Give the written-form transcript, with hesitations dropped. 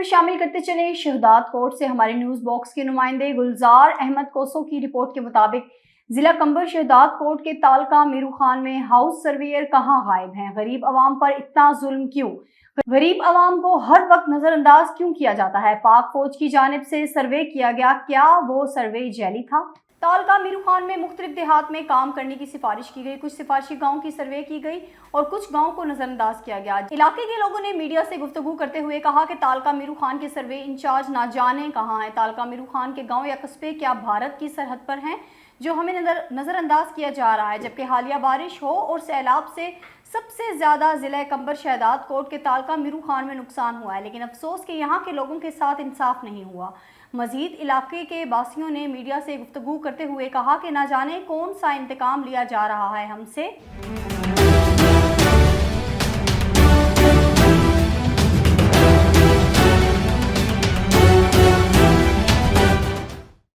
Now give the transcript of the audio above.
खबर शामिल करते चले शहदाद कोट से। हमारे न्यूज बॉक्स के नुमाइंदे गुलजार अहमद कोसो की रिपोर्ट के मुताबिक जिला कंबर शहदाद कोट के तालका मीरू खान में हाउस सर्वेयर कहां गायब हैं? गरीब आवाम पर इतना जुल्म क्यों? गरीब आवाम को हर वक्त नजरअंदाज क्यों किया जाता है? पाक फौज की जानिब से सर्वे किया गया, क्या वो सर्वे जैली था? तालका मीरू खान में मुख्तलिफ देहात में काम करने की सिफारिश की गई। कुछ सिफारिशी गाँव की सर्वे की गई और कुछ गाँव को नजरअंदाज किया गया। इलाके के लोगों ने मीडिया से गुफ्तगू करते हुए कहा कि तालका मीरू खान के सर्वे इंचार्ज ना जाने कहाँ हैं। तालका मीरू खान के गाँव या कस्बे क्या भारत की सरहद पर हैं, जो हमें नजरअंदाज किया जा रहा है? जबकि हालिया बारिश हो और सैलाब से सबसे ज्यादा जिला कंबर शहदाद कोट के तालका मीरू खान में नुकसान हुआ है, लेकिन अफसोस कि यहाँ के लोगों के साथ इंसाफ नहीं हुआ। मजीद इलाके के बासियों ने मीडिया से गुफ्तगू करते हुए कहा कि ना जाने कौन सा इंतकाम लिया जा रहा है हमसे।